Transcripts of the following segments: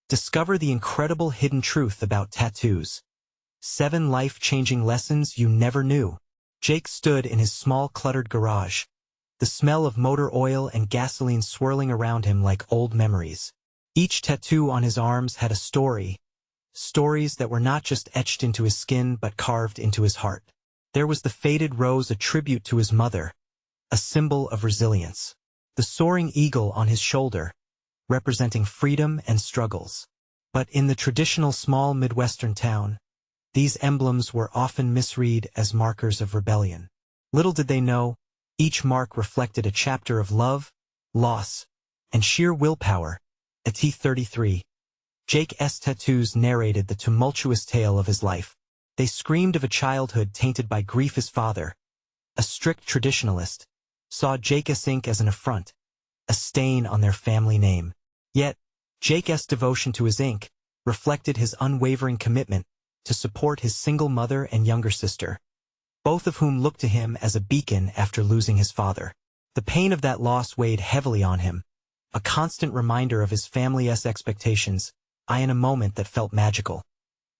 Discover the incredible hidden truth about tattoos. 7 life-changing lessons you never knew. Jake stood in his small, cluttered garage, the smell of motor oil and gasoline swirling around him like old memories. Each tattoo on his arms had a story, stories that were not just etched into his skin but carved into his heart. There was the faded rose, a tribute to his mother, a symbol of resilience. The soaring eagle on his shoulder, representing freedom and struggles. But in the traditional small Midwestern town, these emblems were often misread as markers of rebellion. Little did they know, each mark reflected a chapter of love, loss, and sheer willpower. At T33, Jake's tattoos narrated the tumultuous tale of his life. They screamed of a childhood tainted by grief. His father, a strict traditionalist, saw Jake's ink as an affront, a stain on their family name. Yet, Jake's devotion to his ink reflected his unwavering commitment to support his single mother and younger sister, both of whom looked to him as a beacon after losing his father. The pain of that loss weighed heavily on him, a constant reminder of his family's expectations, in a moment that felt magical.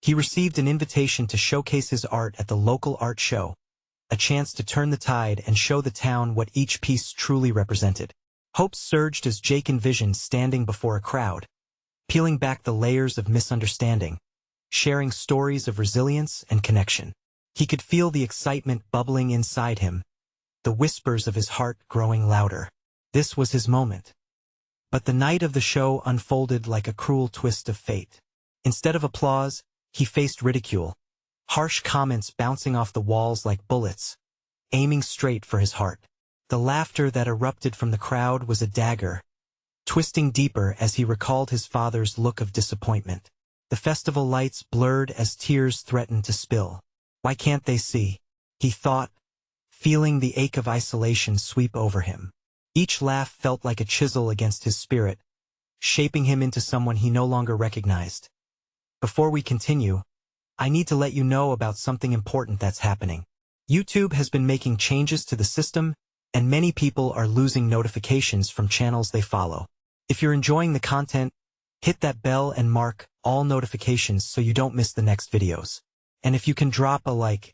He received an invitation to showcase his art at the local art show, a chance to turn the tide and show the town what each piece truly represented. Hopes surged as Jake envisioned standing before a crowd, peeling back the layers of misunderstanding, sharing stories of resilience and connection. He could feel the excitement bubbling inside him, the whispers of his heart growing louder. This was his moment. But the night of the show unfolded like a cruel twist of fate. Instead of applause, he faced ridicule, harsh comments bouncing off the walls like bullets, aiming straight for his heart. The laughter that erupted from the crowd was a dagger, twisting deeper as he recalled his father's look of disappointment. The festival lights blurred as tears threatened to spill. Why can't they see? He thought, feeling the ache of isolation sweep over him. Each laugh felt like a chisel against his spirit, shaping him into someone he no longer recognized. Before we continue, I need to let you know about something important that's happening. YouTube has been making changes to the system, and many people are losing notifications from channels they follow. If you're enjoying the content, hit that bell and mark all notifications so you don't miss the next videos. And if you can drop a like,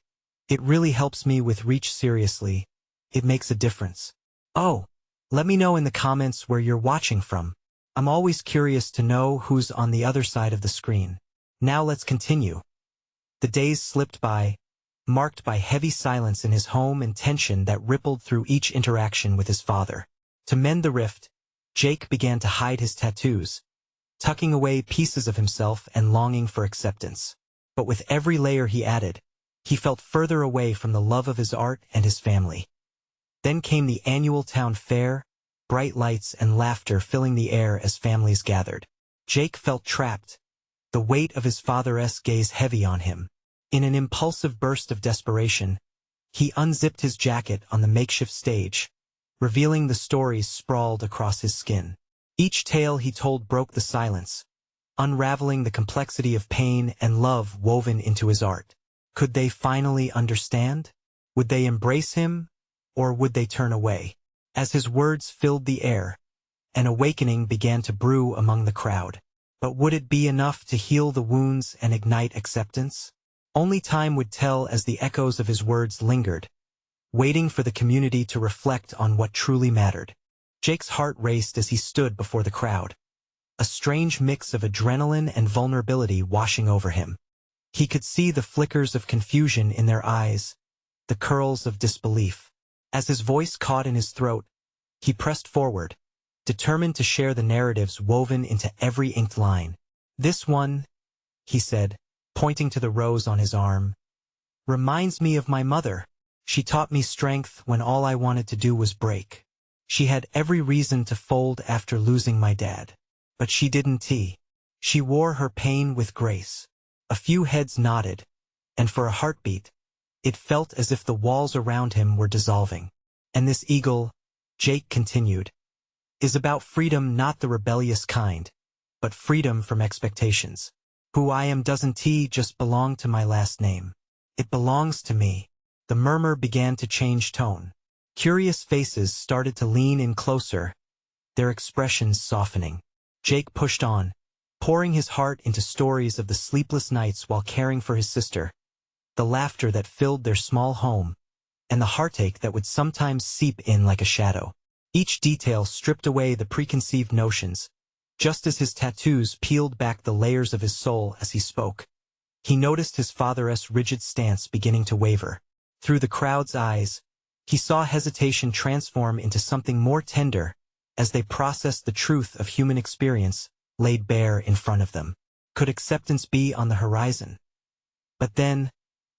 it really helps me with reach. Seriously, it makes a difference. Oh, let me know in the comments where you're watching from. I'm always curious to know who's on the other side of the screen. Now let's continue. The days slipped by, marked by heavy silence in his home and tension that rippled through each interaction with his father. To mend the rift, Jake began to hide his tattoos, tucking away pieces of himself and longing for acceptance. But with every layer he added, he felt further away from the love of his art and his family. Then came the annual town fair, bright lights and laughter filling the air as families gathered. Jake felt trapped, the weight of his father's gaze heavy on him. In an impulsive burst of desperation, he unzipped his jacket on the makeshift stage, revealing the stories sprawled across his skin. Each tale he told broke the silence, unraveling the complexity of pain and love woven into his art. Could they finally understand? Would they embrace him, or would they turn away? As his words filled the air, an awakening began to brew among the crowd. But would it be enough to heal the wounds and ignite acceptance? Only time would tell as the echoes of his words lingered, waiting for the community to reflect on what truly mattered. Jake's heart raced as he stood before the crowd, a strange mix of adrenaline and vulnerability washing over him. He could see the flickers of confusion in their eyes, the curls of disbelief. As his voice caught in his throat, he pressed forward, determined to share the narratives woven into every inked line. "This one," he said, pointing to the rose on his arm, "reminds me of my mother. She taught me strength when all I wanted to do was break. She had every reason to fold after losing my dad. But she didn't. She wore her pain with grace." A few heads nodded, and for a heartbeat, it felt as if the walls around him were dissolving. "And this eagle," Jake continued, "is about freedom, not the rebellious kind, but freedom from expectations. Who I am doesn't just belong to my last name. It belongs to me." The murmur began to change tone. Curious faces started to lean in closer, their expressions softening. Jake pushed on, pouring his heart into stories of the sleepless nights while caring for his sister, the laughter that filled their small home, and the heartache that would sometimes seep in like a shadow. Each detail stripped away the preconceived notions, just as his tattoos peeled back the layers of his soul as he spoke. He noticed his father's rigid stance beginning to waver. Through the crowd's eyes, he saw hesitation transform into something more tender as they processed the truth of human experience laid bare in front of them. Could acceptance be on the horizon? But then,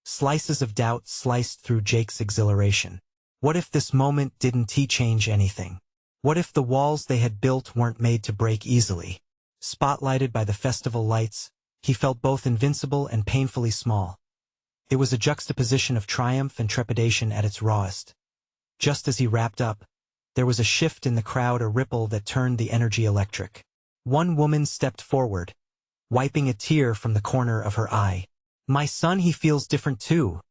slices of doubt sliced through Jake's exhilaration. What if this moment didn't change anything? What if the walls they had built weren't made to break easily? Spotlighted by the festival lights, he felt both invincible and painfully small. It was a juxtaposition of triumph and trepidation at its rawest. Just as he wrapped up, there was a shift in the crowd, a ripple that turned the energy electric. One woman stepped forward, wiping a tear from the corner of her eye. "My son, he feels different too,"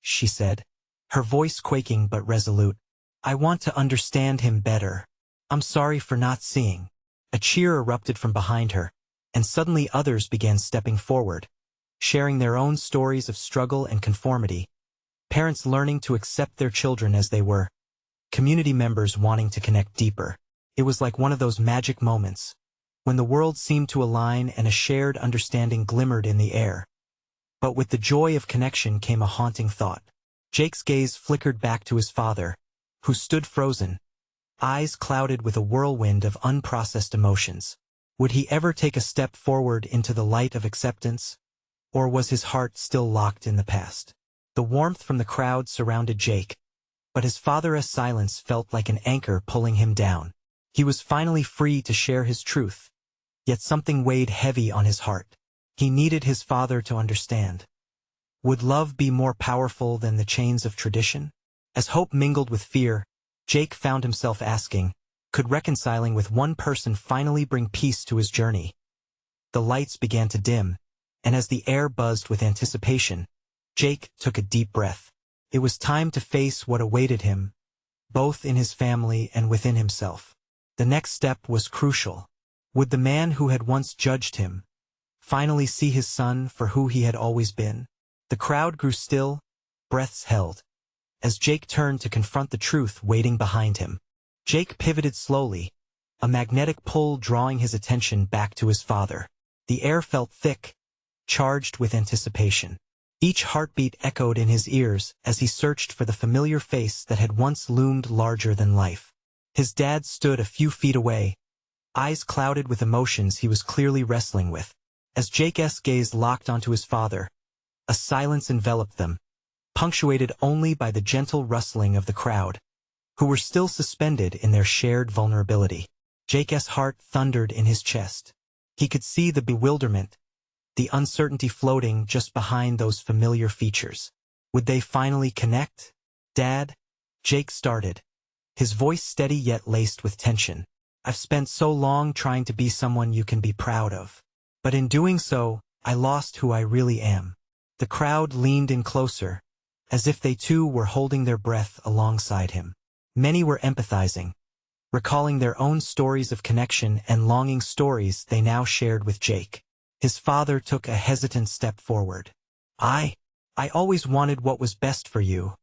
she said, her voice quaking but resolute. "I want to understand him better. I'm sorry for not seeing." A cheer erupted from behind her, and suddenly others began stepping forward, sharing their own stories of struggle and conformity. Parents learning to accept their children as they were. Community members wanting to connect deeper. It was like one of those magic moments, when the world seemed to align and a shared understanding glimmered in the air. But with the joy of connection came a haunting thought. Jake's gaze flickered back to his father, who stood frozen, eyes clouded with a whirlwind of unprocessed emotions. Would he ever take a step forward into the light of acceptance? Or was his heart still locked in the past? The warmth from the crowd surrounded Jake, but his father's silence felt like an anchor pulling him down. He was finally free to share his truth, yet something weighed heavy on his heart. He needed his father to understand. Would love be more powerful than the chains of tradition? As hope mingled with fear, Jake found himself asking, could reconciling with one person finally bring peace to his journey? The lights began to dim, and as the air buzzed with anticipation, Jake took a deep breath. It was time to face what awaited him, both in his family and within himself. The next step was crucial. Would the man who had once judged him finally see his son for who he had always been? The crowd grew still, breaths held, as Jake turned to confront the truth waiting behind him. Jake pivoted slowly, a magnetic pull drawing his attention back to his father. The air felt thick, charged with anticipation. Each heartbeat echoed in his ears as he searched for the familiar face that had once loomed larger than life. His dad stood a few feet away, eyes clouded with emotions he was clearly wrestling with. As Jake's gaze locked onto his father, a silence enveloped them, punctuated only by the gentle rustling of the crowd, who were still suspended in their shared vulnerability. Jake's heart thundered in his chest. He could see the bewilderment, the uncertainty floating just behind those familiar features. Would they finally connect? "Dad," Jake started, his voice steady yet laced with tension. "I've spent so long trying to be someone you can be proud of. But in doing so, I lost who I really am." The crowd leaned in closer, as if they too were holding their breath alongside him. Many were empathizing, recalling their own stories of connection and longing, stories they now shared with Jake. His father took a hesitant step forward. I always wanted what was best for you,"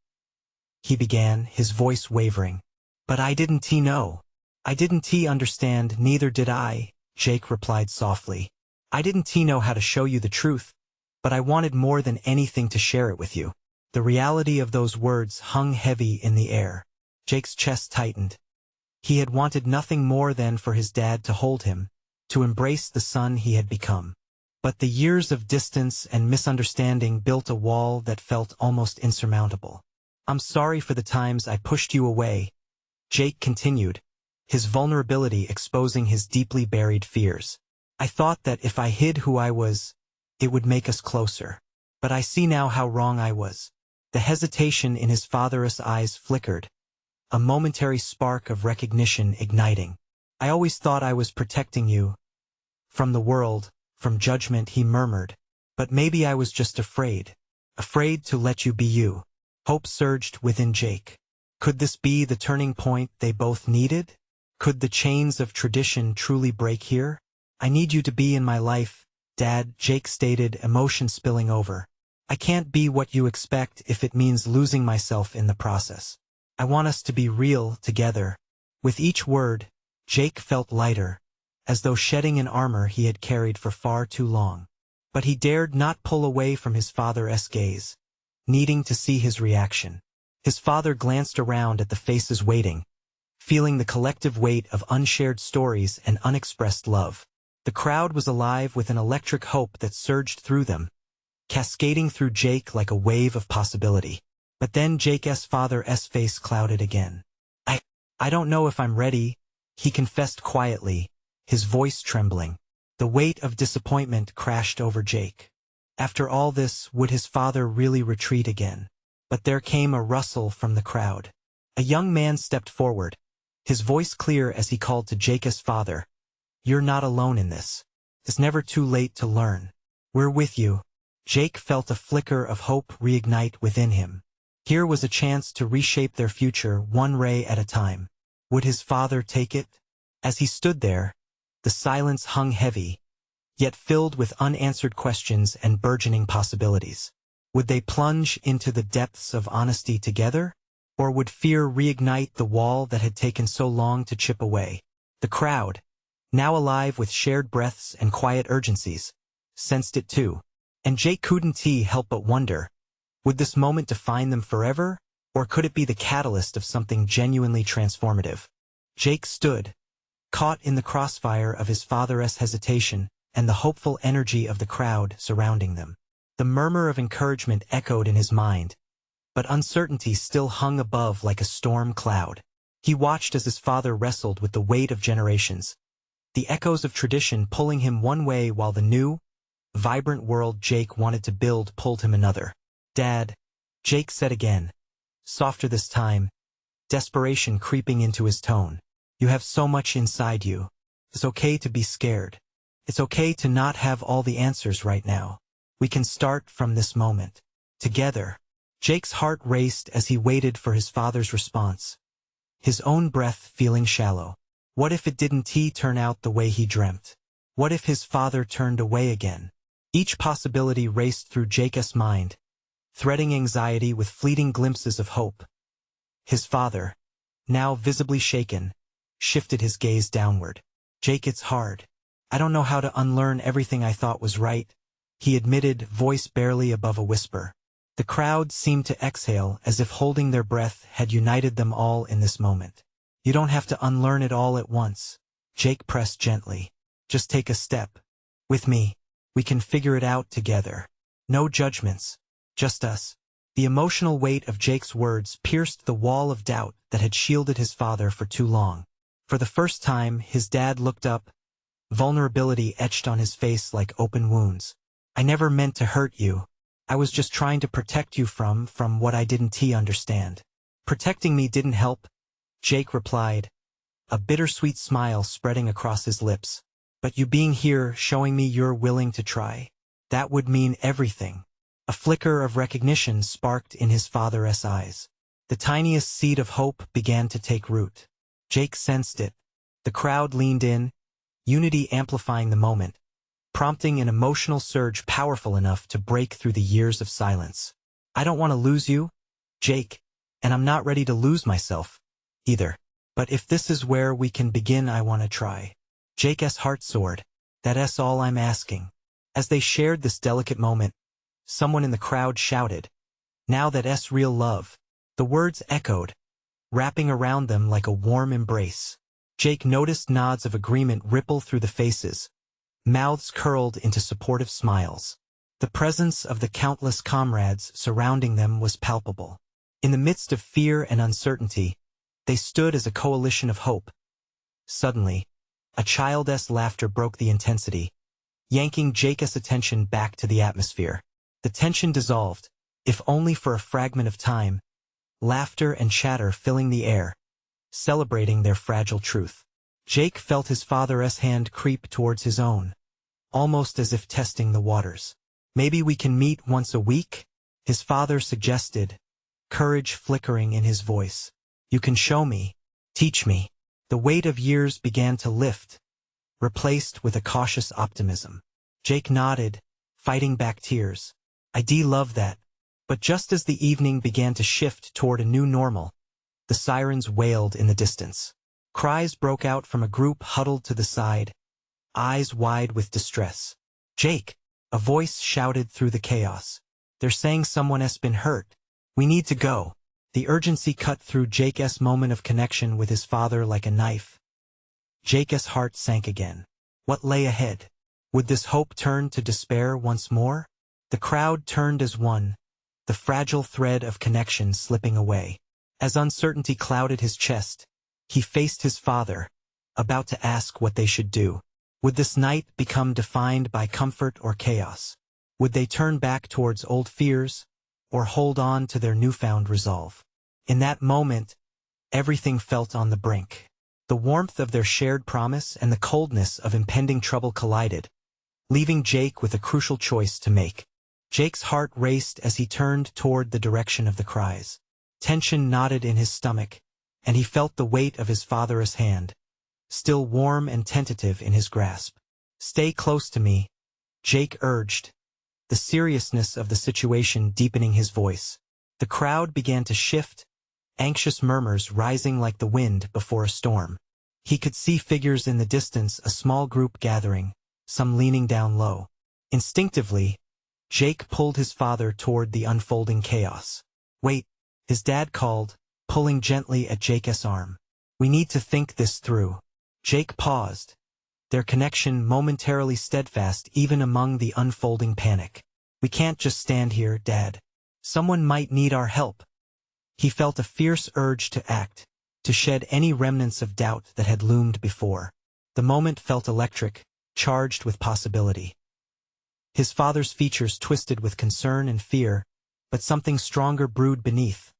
he began, his voice wavering. "But I didn't know. I didn't understand." "Neither did I," Jake replied softly. "I didn't know how to show you the truth, but I wanted more than anything to share it with you." The reality of those words hung heavy in the air. Jake's chest tightened. He had wanted nothing more than for his dad to hold him, to embrace the son he had become. But the years of distance and misunderstanding built a wall that felt almost insurmountable. "I'm sorry for the times I pushed you away," Jake continued, his vulnerability exposing his deeply buried fears. "I thought that if I hid who I was, it would make us closer. But I see now how wrong I was." The hesitation in his father's eyes flickered, a momentary spark of recognition igniting. "I always thought I was protecting you from the world, from judgment," he murmured. "But maybe I was just afraid to let you be you." Hope surged within Jake. Could this be the turning point they both needed? Could the chains of tradition truly break here? I need you to be in my life, Dad, Jake stated, emotion spilling over. I can't be what you expect if it means losing myself in the process. I want us to be real together. With each word, Jake felt lighter, as though shedding an armor he had carried for far too long. But he dared not pull away from his father's gaze, needing to see his reaction. His father glanced around at the faces waiting, feeling the collective weight of unshared stories and unexpressed love. The crowd was alive with an electric hope that surged through them, cascading through Jake like a wave of possibility. But then Jake's father's face clouded again. I don't know if I'm ready, he confessed quietly, his voice trembling. The weight of disappointment crashed over Jake. After all this, would his father really retreat again? But there came a rustle from the crowd. A young man stepped forward, his voice clear as he called to Jake's father. You're not alone in this. It's never too late to learn. We're with you. Jake felt a flicker of hope reignite within him. Here was a chance to reshape their future one ray at a time. Would his father take it? As he stood there, the silence hung heavy, yet filled with unanswered questions and burgeoning possibilities. Would they plunge into the depths of honesty together? Or would fear reignite the wall that had taken so long to chip away? The crowd, now alive with shared breaths and quiet urgencies, sensed it too. And Jake couldn't help but wonder, would this moment define them forever, or could it be the catalyst of something genuinely transformative? Jake stood, caught in the crossfire of his father's hesitation and the hopeful energy of the crowd surrounding them. The murmur of encouragement echoed in his mind, but uncertainty still hung above like a storm cloud. He watched as his father wrestled with the weight of generations, the echoes of tradition pulling him one way while the new, vibrant world Jake wanted to build pulled him another. Dad, Jake said again, softer this time, desperation creeping into his tone. You have so much inside you. It's okay to be scared. It's okay to not have all the answers right now. We can start from this moment. Together. Jake's heart raced as he waited for his father's response, his own breath feeling shallow. What if it didn't turn out the way he dreamt? What if his father turned away again? Each possibility raced through Jake's mind, threading anxiety with fleeting glimpses of hope. His father, now visibly shaken, shifted his gaze downward. Jake, it's hard. I don't know how to unlearn everything I thought was right, he admitted, voice barely above a whisper. The crowd seemed to exhale as if holding their breath had united them all in this moment. You don't have to unlearn it all at once, Jake pressed gently. Just take a step. With me. We can figure it out together. No judgments. Just us. The emotional weight of Jake's words pierced the wall of doubt that had shielded his father for too long. For the first time, his dad looked up, vulnerability etched on his face like open wounds. I never meant to hurt you. I was just trying to protect you from what I didn't understand. Protecting me didn't help, Jake replied, a bittersweet smile spreading across his lips. But you being here, showing me you're willing to try, that would mean everything. A flicker of recognition sparked in his father's eyes. The tiniest seed of hope began to take root. Jake sensed it. The crowd leaned in, unity amplifying the moment, prompting an emotional surge powerful enough to break through the years of silence. I don't want to lose you, Jake, and I'm not ready to lose myself, either. But if this is where we can begin, I want to try. Jake's heart soared. That's all I'm asking. As they shared this delicate moment, someone in the crowd shouted, now that's real love. The words echoed, wrapping around them like a warm embrace. Jake noticed nods of agreement ripple through the faces, mouths curled into supportive smiles. The presence of the countless comrades surrounding them was palpable. In the midst of fear and uncertainty, they stood as a coalition of hope. Suddenly, a child's laughter broke the intensity, yanking Jake's attention back to the atmosphere. The tension dissolved, if only for a fragment of time, laughter and chatter filling the air, celebrating their fragile truth. Jake felt his father's hand creep towards his own, almost as if testing the waters. Maybe we can meet once a week, his father suggested, courage flickering in his voice. You can show me, teach me. The weight of years began to lift, replaced with a cautious optimism. Jake nodded, fighting back tears. "I love that." But just as the evening began to shift toward a new normal, the sirens wailed in the distance. Cries broke out from a group huddled to the side, eyes wide with distress. "Jake!" a voice shouted through the chaos. "They're saying someone has been hurt. We need to go." The urgency cut through Jake's moment of connection with his father like a knife. Jake's heart sank again. What lay ahead? Would this hope turn to despair once more? The crowd turned as one, the fragile thread of connection slipping away. As uncertainty clouded his chest, he faced his father, about to ask what they should do. Would this night become defined by comfort or chaos? Would they turn back towards old fears, or hold on to their newfound resolve? In that moment, everything felt on the brink. The warmth of their shared promise and the coldness of impending trouble collided, leaving Jake with a crucial choice to make. Jake's heart raced as he turned toward the direction of the cries. Tension knotted in his stomach, and he felt the weight of his father's hand, still warm and tentative in his grasp. "Stay close to me," Jake urged, the seriousness of the situation deepening his voice. The crowd began to shift, anxious murmurs rising like the wind before a storm. He could see figures in the distance, a small group gathering, some leaning down low. Instinctively, Jake pulled his father toward the unfolding chaos. "Wait," his dad called, pulling gently at Jake's arm. "We need to think this through." Jake paused, their connection momentarily steadfast even among the unfolding panic. "We can't just stand here, Dad. Someone might need our help." He felt a fierce urge to act, to shed any remnants of doubt that had loomed before. The moment felt electric, charged with possibility. His father's features twisted with concern and fear, but something stronger brewed beneath,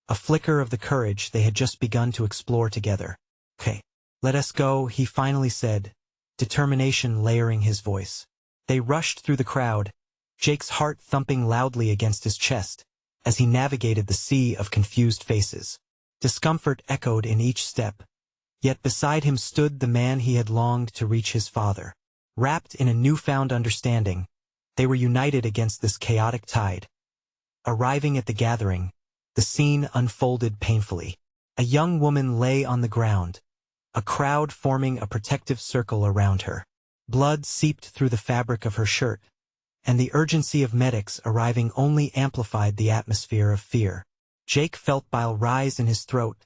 a flicker of the courage they had just begun to explore together. "Okay, let us go," he finally said, determination layering his voice. They rushed through the crowd, Jake's heart thumping loudly against his chest, as he navigated the sea of confused faces. Discomfort echoed in each step, yet beside him stood the man he had longed to reach, his father. Wrapped in a newfound understanding, they were united against this chaotic tide. Arriving at the gathering, the scene unfolded painfully. A young woman lay on the ground, a crowd forming a protective circle around her. Blood seeped through the fabric of her shirt, and the urgency of medics arriving only amplified the atmosphere of fear. Jake felt bile rise in his throat,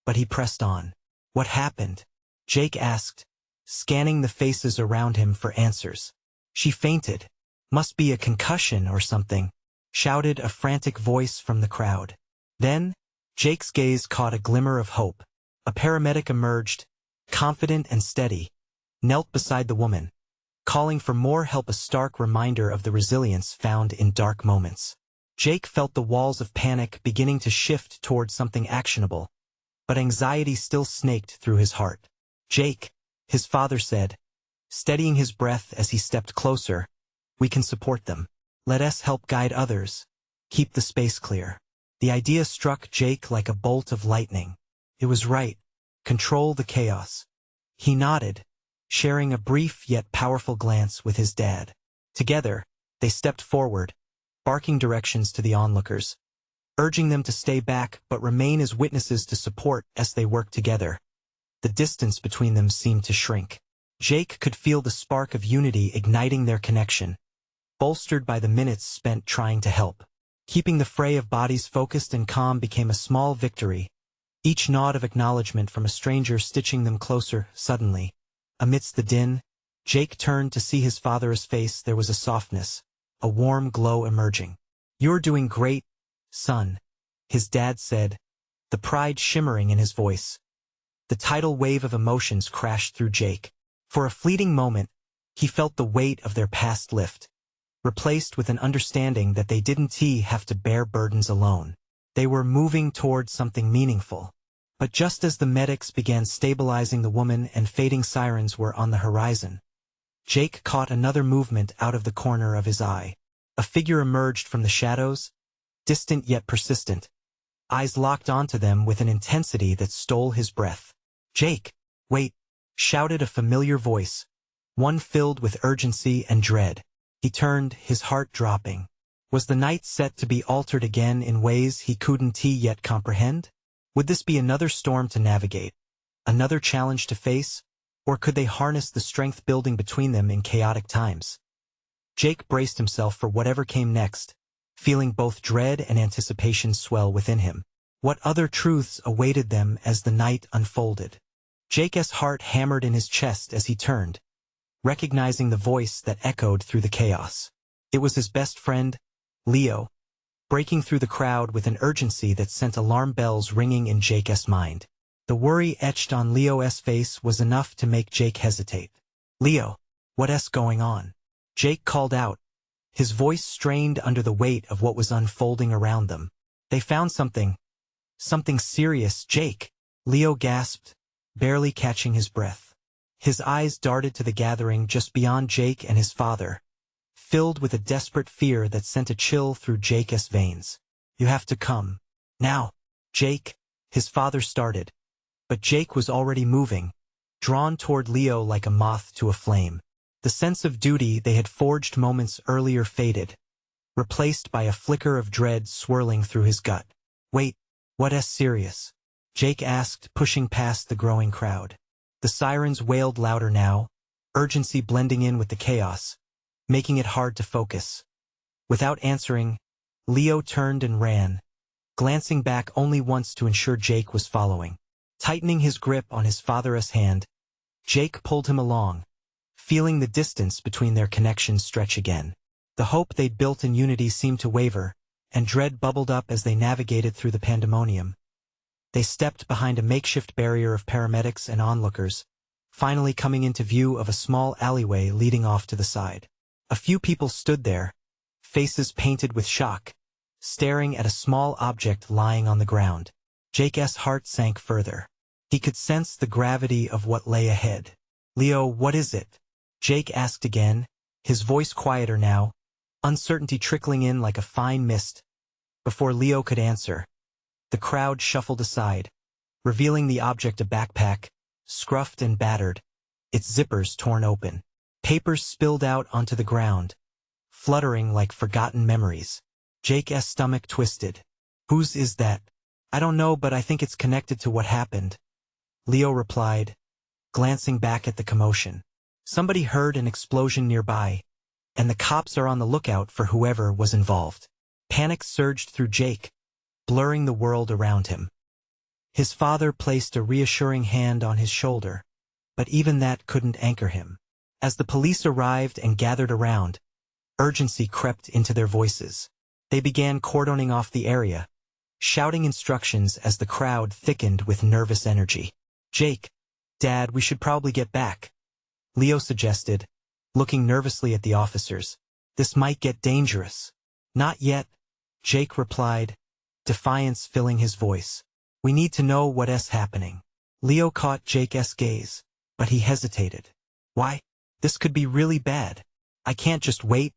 but he pressed on. "What happened?" Jake asked, scanning the faces around him for answers. "She fainted. Must be a concussion or something," shouted a frantic voice from the crowd. Then, Jake's gaze caught a glimmer of hope. A paramedic emerged, confident and steady, knelt beside the woman, calling for more help, a stark reminder of the resilience found in dark moments. Jake felt the walls of panic beginning to shift toward something actionable, but anxiety still snaked through his heart. "Jake," his father said, steadying his breath as he stepped closer, "we can support them. Let us help guide others. Keep the space clear." The idea struck Jake like a bolt of lightning. It was right. Control the chaos. He nodded, sharing a brief yet powerful glance with his dad. Together, they stepped forward, barking directions to the onlookers, urging them to stay back but remain as witnesses to support as they worked together. The distance between them seemed to shrink. Jake could feel the spark of unity igniting their connection, bolstered by the minutes spent trying to help. Keeping the fray of bodies focused and calm became a small victory, each nod of acknowledgement from a stranger stitching them closer. Suddenly, amidst the din, Jake turned to see his father's face. There was a softness, a warm glow emerging. "You're doing great, son," his dad said, the pride shimmering in his voice. The tidal wave of emotions crashed through Jake. For a fleeting moment, he felt the weight of their past lift, replaced with an understanding that they didn't have to bear burdens alone. They were moving toward something meaningful. But just as the medics began stabilizing the woman and fading sirens were on the horizon, Jake caught another movement out of the corner of his eye. A figure emerged from the shadows, distant yet persistent, eyes locked onto them with an intensity that stole his breath. "Jake, wait!" shouted a familiar voice, one filled with urgency and dread. He turned, his heart dropping. Was the night set to be altered again in ways he couldn't yet comprehend? Would this be another storm to navigate, another challenge to face, or could they harness the strength building between them in chaotic times? Jake braced himself for whatever came next, feeling both dread and anticipation swell within him. What other truths awaited them as the night unfolded? Jake's heart hammered in his chest as he turned, recognizing the voice that echoed through the chaos. It was his best friend, Leo, breaking through the crowd with an urgency that sent alarm bells ringing in Jake's mind. The worry etched on Leo's face was enough to make Jake hesitate. "Leo, what's going on?" Jake called out, his voice strained under the weight of what was unfolding around them. "They found something serious, Jake," Leo gasped, barely catching his breath. His eyes darted to the gathering just beyond Jake and his father, filled with a desperate fear that sent a chill through Jake's veins. "You have to come. Now, Jake," his father started, but Jake was already moving, drawn toward Leo like a moth to a flame. The sense of duty they had forged moments earlier faded, replaced by a flicker of dread swirling through his gut. "Wait, what's serious?" Jake asked, pushing past the growing crowd. The sirens wailed louder now, urgency blending in with the chaos, making it hard to focus. Without answering, Leo turned and ran, glancing back only once to ensure Jake was following. Tightening his grip on his father's hand, Jake pulled him along, feeling the distance between their connections stretch again. The hope they'd built in unity seemed to waver, and dread bubbled up as they navigated through the pandemonium. They stepped behind a makeshift barrier of paramedics and onlookers, finally coming into view of a small alleyway leading off to the side. A few people stood there, faces painted with shock, staring at a small object lying on the ground. Jake's heart sank further. He could sense the gravity of what lay ahead. "Leo, what is it?" Jake asked again, his voice quieter now, uncertainty trickling in like a fine mist. Before Leo could answer, the crowd shuffled aside, revealing the object a backpack, scruffed and battered, its zippers torn open. Papers spilled out onto the ground, fluttering like forgotten memories. Jake's stomach twisted. "Whose is that?" "I don't know, but I think it's connected to what happened," Leo replied, glancing back at the commotion. "Somebody heard an explosion nearby, and the cops are on the lookout for whoever was involved." Panic surged through Jake, blurring the world around him. His father placed a reassuring hand on his shoulder, but even that couldn't anchor him. As the police arrived and gathered around, urgency crept into their voices. They began cordoning off the area, shouting instructions as the crowd thickened with nervous energy. "Jake, Dad, we should probably get back," Leo suggested, looking nervously at the officers. "This might get dangerous." "Not yet," Jake replied, defiance filling his voice. "We need to know what's happening." Leo caught Jake's gaze, but he hesitated. "Why? This could be really bad. I can't just wait,"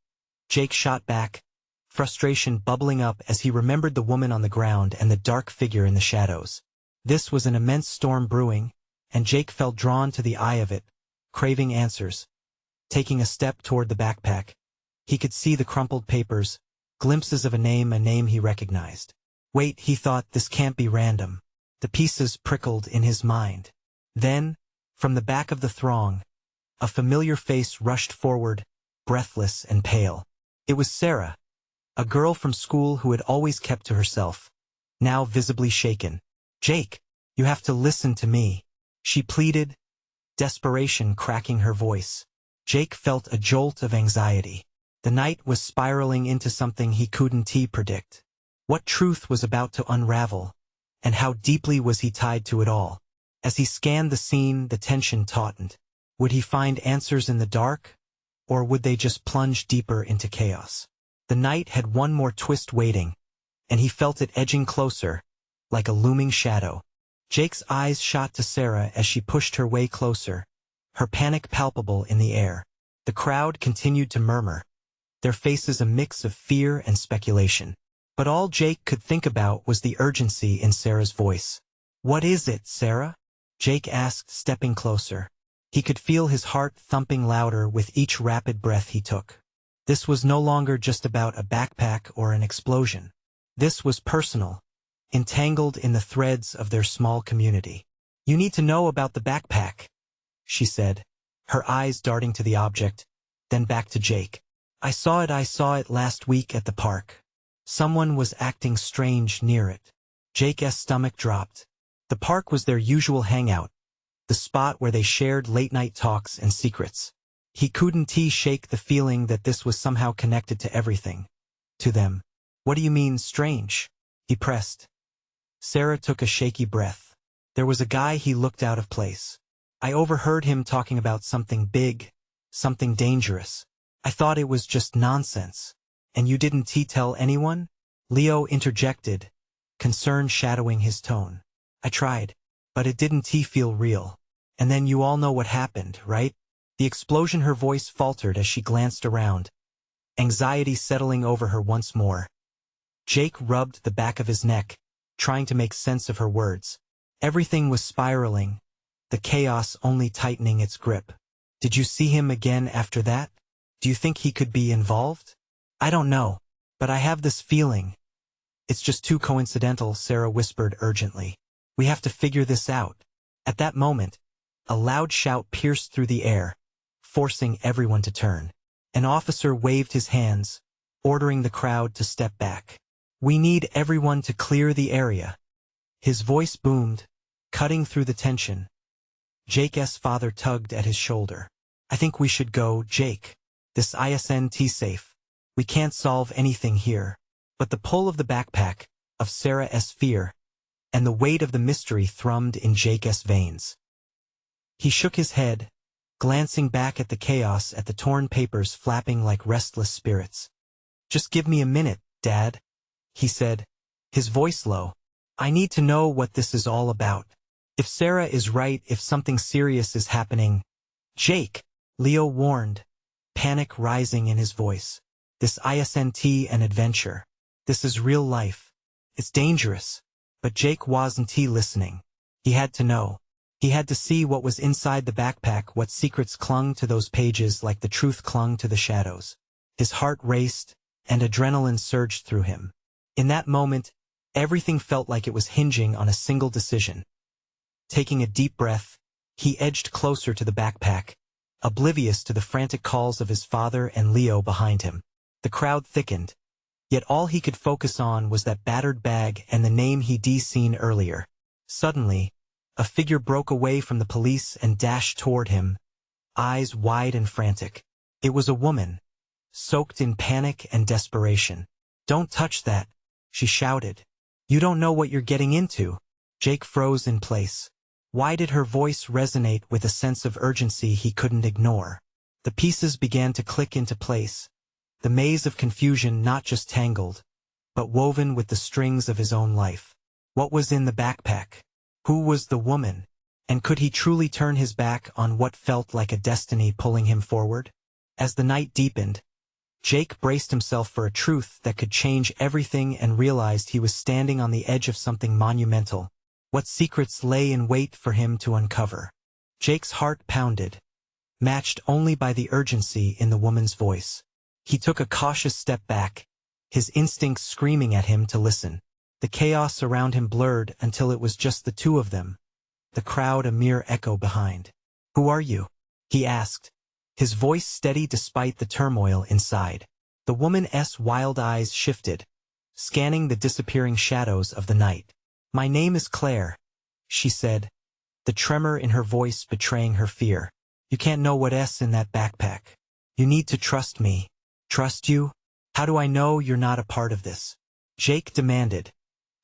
Jake shot back, frustration bubbling up as he remembered the woman on the ground and the dark figure in the shadows. This was an immense storm brewing, and Jake felt drawn to the eye of it, craving answers. Taking a step toward the backpack, he could see the crumpled papers, glimpses of a name he recognized. "Wait," he thought, "this can't be random." The pieces prickled in his mind. Then, from the back of the throng, a familiar face rushed forward, breathless and pale. It was Sarah, a girl from school who had always kept to herself, now visibly shaken. "Jake, you have to listen to me," she pleaded, desperation cracking her voice. Jake felt a jolt of anxiety. The night was spiraling into something he couldn't predict. What truth was about to unravel, and how deeply was he tied to it all? As he scanned the scene, the tension tautened. Would he find answers in the dark, or would they just plunge deeper into chaos? The night had one more twist waiting, and he felt it edging closer, like a looming shadow. Jake's eyes shot to Sarah as she pushed her way closer, her panic palpable in the air. The crowd continued to murmur, their faces a mix of fear and speculation. But all Jake could think about was the urgency in Sarah's voice. "What is it, Sarah?" Jake asked, stepping closer. He could feel his heart thumping louder with each rapid breath he took. This was no longer just about a backpack or an explosion. This was personal, entangled in the threads of their small community. "You need to know about the backpack," she said, her eyes darting to the object, then back to Jake. I saw it last week at the park. Someone was acting strange near it." Jake's stomach dropped. The park was their usual hangout, the spot where they shared late-night talks and secrets. He couldn't shake the feeling that this was somehow connected to everything. To them. "What do you mean, strange?" he pressed. Sarah took a shaky breath. There was a guy he looked out of place. "I overheard him talking about something big, something dangerous. I thought it was just nonsense." "And you didn't tell anyone?" Leo interjected, concern shadowing his tone. "I tried, but it didn't feel real. And then you all know what happened, right?" The explosion. Her voice faltered as she glanced around, anxiety settling over her once more. Jake rubbed the back of his neck, trying to make sense of her words. Everything was spiraling, the chaos only tightening its grip. "Did you see him again after that? Do you think he could be involved?" "I don't know, but I have this feeling." "It's just too coincidental," Sarah whispered urgently. "We have to figure this out." At that moment, a loud shout pierced through the air, forcing everyone to turn. An officer waved his hands, ordering the crowd to step back. "We need everyone to clear the area." His voice boomed, cutting through the tension. Jake's father tugged at his shoulder. "I think we should go, Jake. This isn't safe. We can't solve anything here." But the pull of the backpack, of Sarah's fear, and the weight of the mystery thrummed in Jake's veins. He shook his head, glancing back at the chaos, at the torn papers flapping like restless spirits. "Just give me a minute, Dad," he said, his voice low. "I need to know what this is all about. If Sarah is right, if something serious is happening." "Jake," Leo warned, panic rising in his voice. "This isn't an adventure. This is real life. It's dangerous." But Jake wasn't listening. He had to know. He had to see what was inside the backpack, what secrets clung to those pages like the truth clung to the shadows. His heart raced, and adrenaline surged through him. In that moment, everything felt like it was hinging on a single decision. Taking a deep breath, he edged closer to the backpack, oblivious to the frantic calls of his father and Leo behind him. The crowd thickened, yet all he could focus on was that battered bag and the name he'd seen earlier. Suddenly, a figure broke away from the police and dashed toward him, eyes wide and frantic. It was a woman, soaked in panic and desperation. "Don't touch that," she shouted. "You don't know what you're getting into." Jake froze in place. Why did her voice resonate with a sense of urgency he couldn't ignore? The pieces began to click into place, the maze of confusion not just tangled, but woven with the strings of his own life. What was in the backpack? Who was the woman? And could he truly turn his back on what felt like a destiny pulling him forward? As the night deepened, Jake braced himself for a truth that could change everything and realized he was standing on the edge of something monumental. What secrets lay in wait for him to uncover? Jake's heart pounded, matched only by the urgency in the woman's voice. He took a cautious step back, his instincts screaming at him to listen. The chaos around him blurred until it was just the two of them, the crowd a mere echo behind. "Who are you?" he asked, his voice steady despite the turmoil inside. The woman's wild eyes shifted, scanning the disappearing shadows of the night. "My name is Claire," she said, the tremor in her voice betraying her fear. "You can't know what's in that backpack. You need to trust me." "Trust you? How do I know you're not a part of this?" Jake demanded,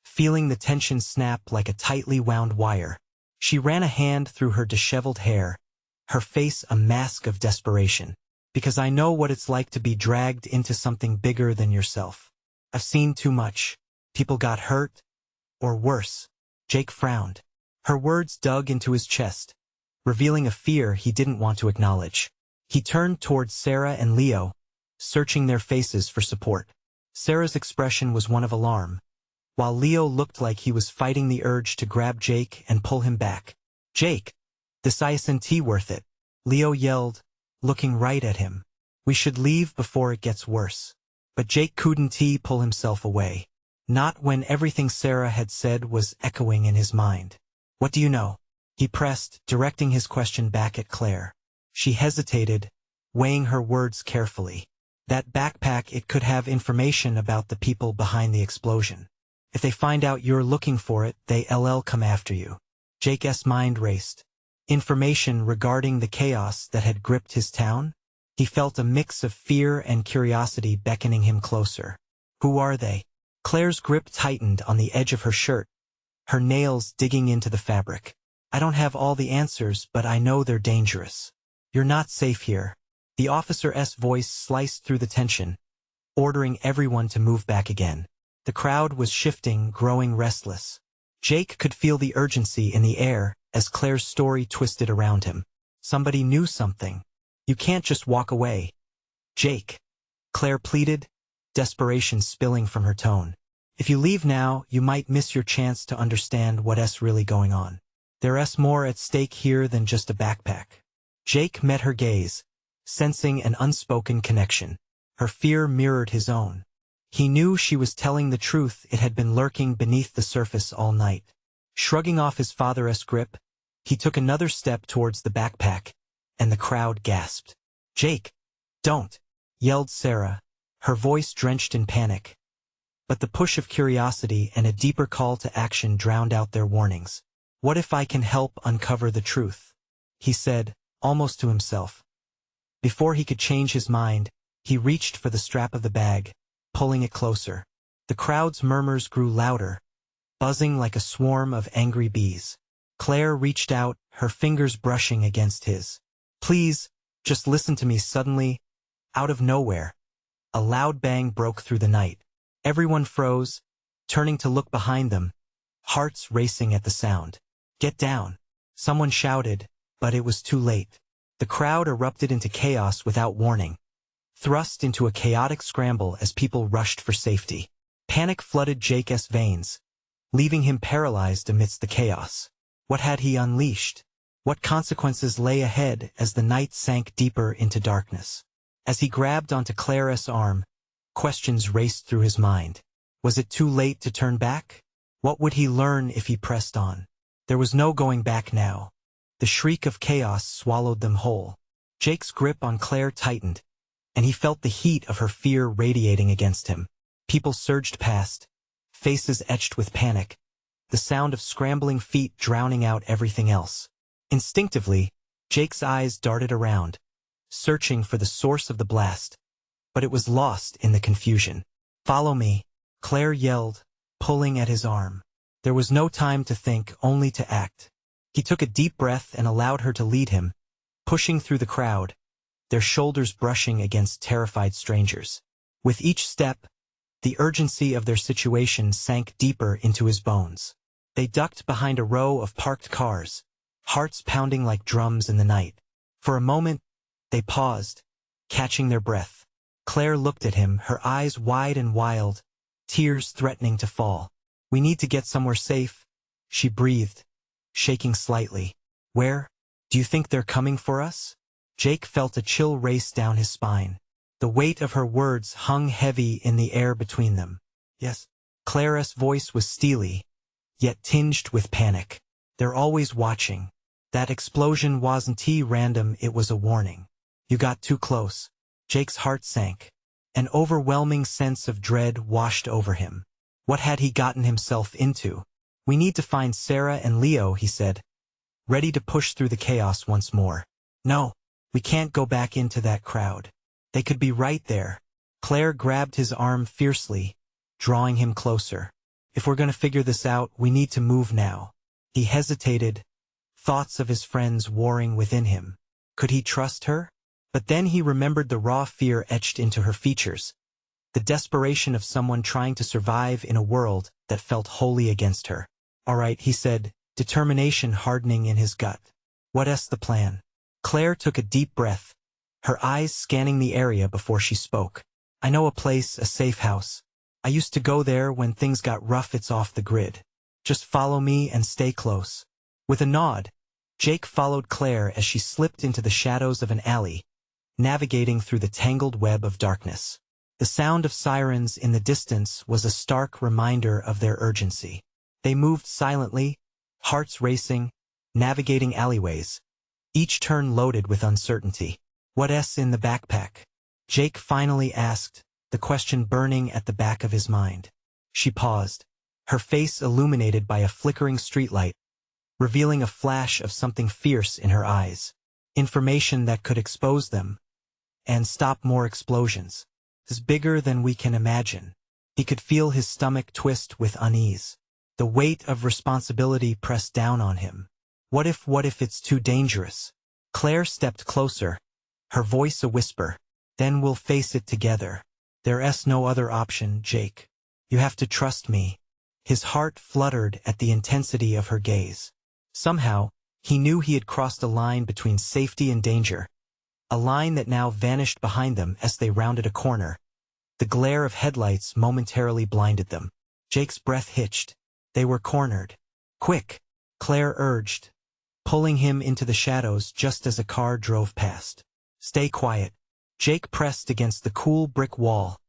feeling the tension snap like a tightly wound wire. She ran a hand through her disheveled hair, her face a mask of desperation. "Because I know what it's like to be dragged into something bigger than yourself. I've seen too much. People got hurt, or worse." Jake frowned. Her words dug into his chest, revealing a fear he didn't want to acknowledge. He turned towards Sarah and Leo, searching their faces for support. Sarah's expression was one of alarm, while Leo looked like he was fighting the urge to grab Jake and pull him back. "Jake, this isn't worth it." Leo yelled, looking right at him. We should leave before it gets worse. But Jake couldn't pull himself away. Not when everything Sarah had said was echoing in his mind. What do you know? He pressed, directing his question back at Claire. She hesitated, weighing her words carefully. That backpack, it could have information about the people behind the explosion. If they find out you're looking for it, they'll come after you. Jake's mind raced. Information regarding the chaos that had gripped his town? He felt a mix of fear and curiosity beckoning him closer. Who are they? Claire's grip tightened on the edge of her shirt, her nails digging into the fabric. I don't have all the answers, but I know they're dangerous. You're not safe here. The officer's voice sliced through the tension, ordering everyone to move back again. The crowd was shifting, growing restless. Jake could feel the urgency in the air as Claire's story twisted around him. Somebody knew something. You can't just walk away. Jake, Claire pleaded, desperation spilling from her tone. If you leave now, you might miss your chance to understand what's really going on. There's more at stake here than just a backpack. Jake met her gaze, sensing an unspoken connection. Her fear mirrored his own. He knew she was telling the truth. It had been lurking beneath the surface all night. Shrugging off his father's grip, he took another step towards the backpack, and the crowd gasped. Jake, don't, yelled Sarah, her voice drenched in panic. But the push of curiosity and a deeper call to action drowned out their warnings. What if I can help uncover the truth? He said, almost to himself. Before he could change his mind, he reached for the strap of the bag, pulling it closer. The crowd's murmurs grew louder, buzzing like a swarm of angry bees. Claire reached out, her fingers brushing against his. Please, just listen to me. Suddenly, out of nowhere, a loud bang broke through the night. Everyone froze, turning to look behind them, hearts racing at the sound. Get down, someone shouted, but it was too late. The crowd erupted into chaos without warning, thrust into a chaotic scramble as people rushed for safety. Panic flooded Jake's veins, leaving him paralyzed amidst the chaos. What had he unleashed? What consequences lay ahead as the night sank deeper into darkness? As he grabbed onto Claire's arm, questions raced through his mind. Was it too late to turn back? What would he learn if he pressed on? There was no going back now. The shriek of chaos swallowed them whole. Jake's grip on Claire tightened, and he felt the heat of her fear radiating against him. People surged past, faces etched with panic, the sound of scrambling feet drowning out everything else. Instinctively, Jake's eyes darted around, searching for the source of the blast, but it was lost in the confusion. Follow me, Claire yelled, pulling at his arm. There was no time to think, only to act. He took a deep breath and allowed her to lead him, pushing through the crowd, their shoulders brushing against terrified strangers. With each step, the urgency of their situation sank deeper into his bones. They ducked behind a row of parked cars, hearts pounding like drums in the night. For a moment, they paused, catching their breath. Claire looked at him, her eyes wide and wild, tears threatening to fall. We need to get somewhere safe, she breathed, shaking slightly. Where? Do you think they're coming for us? Jake felt a chill race down his spine. The weight of her words hung heavy in the air between them. Yes. Claire's voice was steely, yet tinged with panic. They're always watching. That explosion wasn't random, it was a warning. You got too close. Jake's heart sank. An overwhelming sense of dread washed over him. What had he gotten himself into? We need to find Sarah and Leo, he said, ready to push through the chaos once more. No, we can't go back into that crowd. They could be right there. Claire grabbed his arm fiercely, drawing him closer. If we're going to figure this out, we need to move now. He hesitated, thoughts of his friends warring within him. Could he trust her? But then he remembered the raw fear etched into her features, the desperation of someone trying to survive in a world that felt wholly against her. All right, he said, determination hardening in his gut. What's the plan? Claire took a deep breath, her eyes scanning the area before she spoke. I know a place, a safe house. I used to go there when things got rough. It's off the grid. Just follow me and stay close. With a nod, Jake followed Claire as she slipped into the shadows of an alley, navigating through the tangled web of darkness. The sound of sirens in the distance was a stark reminder of their urgency. They moved silently, hearts racing, navigating alleyways, each turn loaded with uncertainty. "What's in the backpack?" Jake finally asked, the question burning at the back of his mind. She paused, her face illuminated by a flickering streetlight, revealing a flash of something fierce in her eyes. Information that could expose them and stop more explosions. Is bigger than we can imagine. He could feel his stomach twist with unease. The weight of responsibility pressed down on him. What if it's too dangerous? Claire stepped closer, her voice a whisper. "Then we'll face it together. There's no other option, Jake. You have to trust me." His heart fluttered at the intensity of her gaze. Somehow, he knew he had crossed a line between safety and danger, a line that now vanished behind them as they rounded a corner. The glare of headlights momentarily blinded them. Jake's breath hitched. They were cornered. "Quick!" Claire urged, pulling him into the shadows just as a car drove past. "Stay quiet." Jake pressed against the cool brick wall,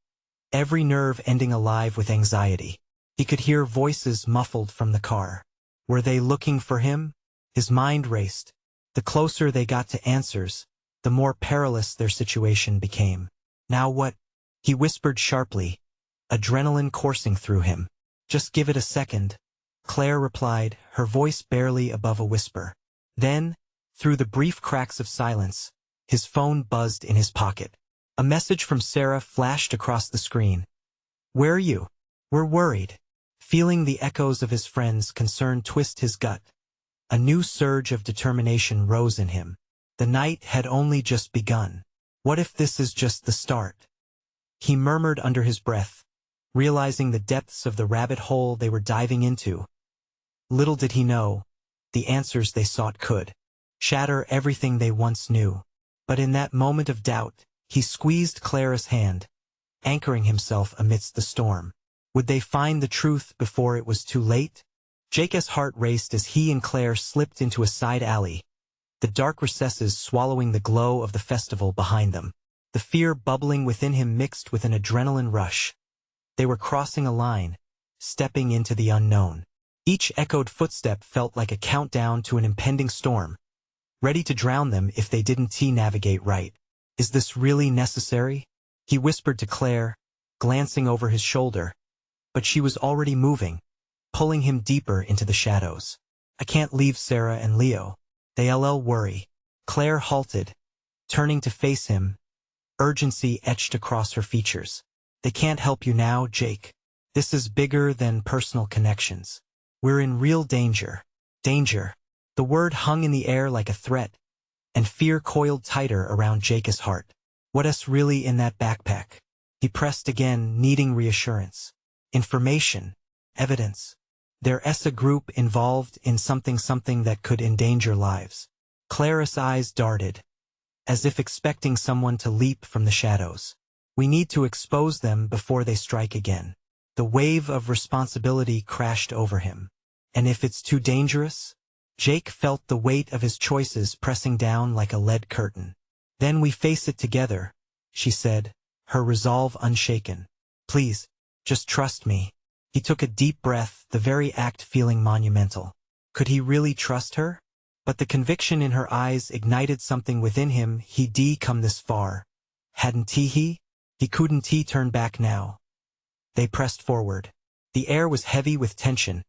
every nerve ending alive with anxiety. He could hear voices muffled from the car. Were they looking for him? His mind raced. The closer they got to answers, the more perilous their situation became. "Now what?" he whispered sharply, adrenaline coursing through him. "Just give it a second," Claire replied, her voice barely above a whisper. Then, through the brief cracks of silence, his phone buzzed in his pocket. A message from Sarah flashed across the screen. "Where are you? We're worried." Feeling the echoes of his friend's concern twist his gut, a new surge of determination rose in him. The night had only just begun. What if this is just the start? He murmured under his breath, realizing the depths of the rabbit hole they were diving into. Little did he know, the answers they sought could shatter everything they once knew. But in that moment of doubt, he squeezed Clara's hand, anchoring himself amidst the storm. Would they find the truth before it was too late? Jake's heart raced as he and Claire slipped into a side alley, the dark recesses swallowing the glow of the festival behind them. The fear bubbling within him mixed with an adrenaline rush. They were crossing a line, stepping into the unknown. Each echoed footstep felt like a countdown to an impending storm, ready to drown them if they didn't navigate right. "Is this really necessary?" he whispered to Claire, glancing over his shoulder. But she was already moving, pulling him deeper into the shadows. "I can't leave Sarah and Leo. They'll worry." Claire halted, turning to face him, urgency etched across her features. "They can't help you now, Jake. This is bigger than personal connections. We're in real danger." Danger. The word hung in the air like a threat, and fear coiled tighter around Jake's heart. What's really in that backpack? He pressed again, needing reassurance. Information. Evidence. There's a group involved in something that could endanger lives. Clara's eyes darted, as if expecting someone to leap from the shadows. "We need to expose them before they strike again." The wave of responsibility crashed over him. And if it's too dangerous? Jake felt the weight of his choices pressing down like a lead curtain. "Then we face it together," she said, her resolve unshaken. "Please, just trust me." He took a deep breath, the very act feeling monumental. Could he really trust her? But the conviction in her eyes ignited something within him. He'd come this far. Hadn't he? He couldn't turn back now. They pressed forward. The air was heavy with tension,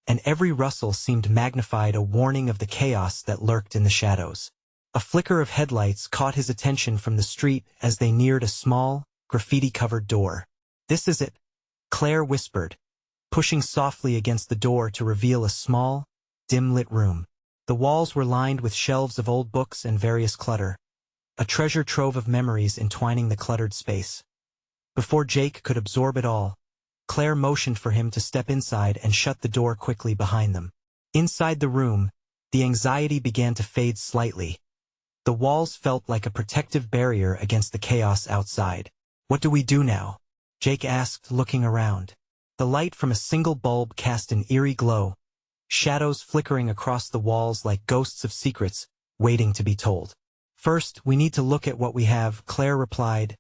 and every rustle seemed magnified, a warning of the chaos that lurked in the shadows. A flicker of headlights caught his attention from the street as they neared a small, graffiti-covered door. "This is it," Claire whispered, pushing softly against the door to reveal a small, dim-lit room. The walls were lined with shelves of old books and various clutter, a treasure trove of memories entwining the cluttered space. Before Jake could absorb it all, Claire motioned for him to step inside and shut the door quickly behind them. Inside the room, the anxiety began to fade slightly. The walls felt like a protective barrier against the chaos outside. "What do we do now?" Jake asked, looking around. The light from a single bulb cast an eerie glow, shadows flickering across the walls like ghosts of secrets waiting to be told. "First, we need to look at what we have," Claire replied,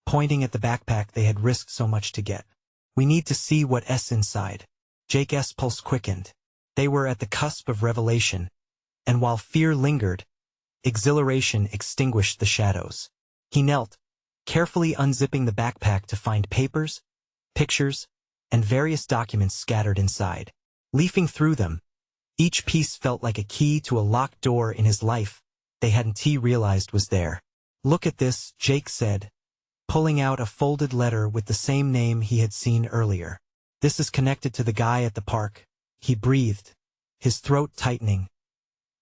pointing at the backpack they had risked so much to get. "We need to see what's inside." Jake's pulse quickened. They were at the cusp of revelation, and while fear lingered, exhilaration extinguished the shadows. He knelt, carefully unzipping the backpack to find papers, pictures, and various documents scattered inside. Leafing through them, each piece felt like a key to a locked door in his life they hadn't realized was there. "Look at this," Jake said, pulling out a folded letter with the same name he had seen earlier. "This is connected to the guy at the park," he breathed, his throat tightening.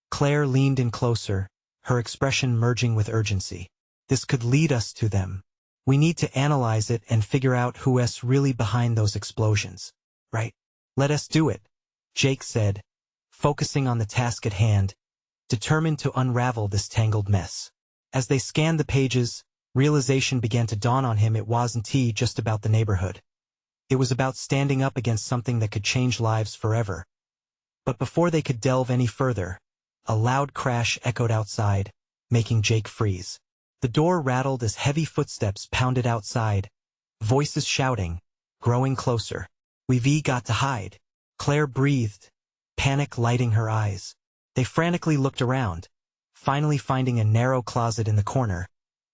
Claire leaned in closer, her expression merging with urgency. "This could lead us to them. We need to analyze it and figure out who's really behind those explosions. Right? Let us do it," Jake said, focusing on the task at hand, determined to unravel this tangled mess. As they scanned the pages, realization began to dawn on him. It wasn't just about the neighborhood. It was about standing up against something that could change lives forever. But before they could delve any further, a loud crash echoed outside, making Jake freeze. The door rattled as heavy footsteps pounded outside, voices shouting, growing closer. "We've got to hide," Claire breathed, panic lighting her eyes. They frantically looked around, finally finding a narrow closet in the corner,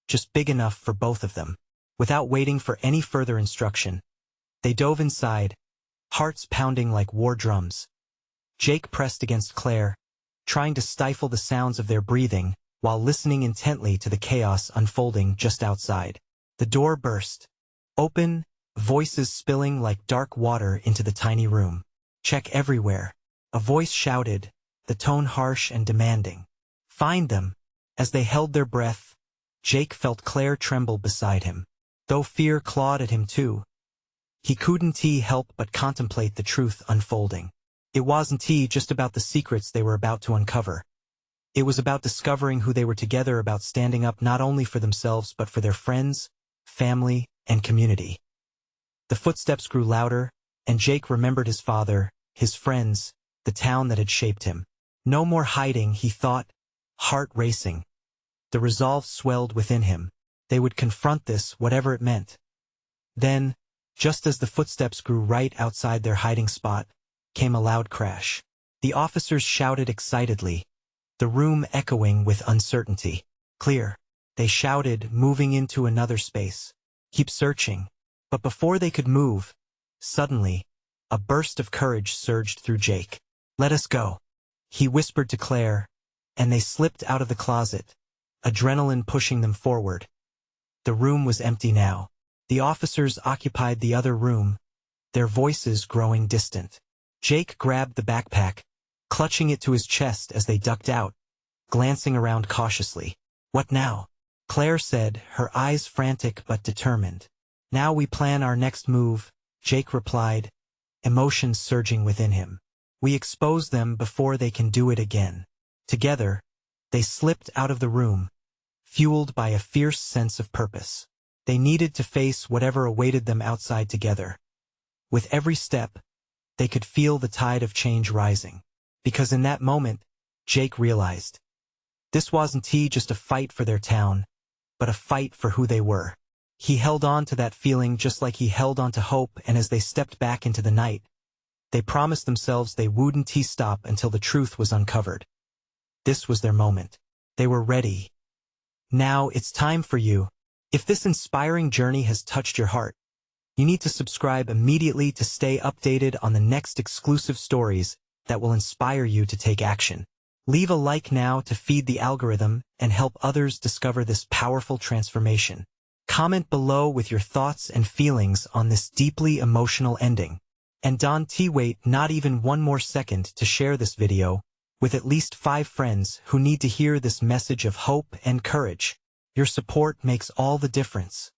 just big enough for both of them. Without waiting for any further instruction, they dove inside, hearts pounding like war drums. Jake pressed against Claire, trying to stifle the sounds of their breathing, while listening intently to the chaos unfolding just outside. The door burst open, voices spilling like dark water into the tiny room. "Check everywhere," a voice shouted, the tone harsh and demanding. "Find them." As they held their breath, Jake felt Claire tremble beside him. Though fear clawed at him too, he couldn't help but contemplate the truth unfolding. It wasn't just about the secrets they were about to uncover. It was about discovering who they were together, about standing up not only for themselves but for their friends, family, and community. The footsteps grew louder, and Jake remembered his father, his friends, the town that had shaped him. No more hiding, he thought, heart racing. The resolve swelled within him. They would confront this, whatever it meant. Then, just as the footsteps grew right outside their hiding spot, came a loud crash. The officers shouted excitedly, the room echoing with uncertainty. "Clear," they shouted, moving into another space. "Keep searching." But before they could move, suddenly, a burst of courage surged through Jake. "Let us go," he whispered to Claire, and they slipped out of the closet, adrenaline pushing them forward. The room was empty now. The officers occupied the other room, their voices growing distant. Jake grabbed the backpack, clutching it to his chest as they ducked out, glancing around cautiously. "What now?" Claire said, her eyes frantic but determined. "Now we plan our next move," Jake replied, emotions surging within him. "We expose them before they can do it again." Together, they slipped out of the room, fueled by a fierce sense of purpose. They needed to face whatever awaited them outside together. With every step, they could feel the tide of change rising. Because in that moment, Jake realized, this wasn't just a fight for their town, but a fight for who they were. He held on to that feeling just like he held on to hope, and as they stepped back into the night, they promised themselves they wouldn't stop until the truth was uncovered. This was their moment. They were ready. Now it's time for you. If this inspiring journey has touched your heart, you need to subscribe immediately to stay updated on the next exclusive stories that will inspire you to take action. Leave a like now to feed the algorithm and help others discover this powerful transformation. Comment below with your thoughts and feelings on this deeply emotional ending. And don't wait not even one more second to share this video with at least 5 friends who need to hear this message of hope and courage. Your support makes all the difference.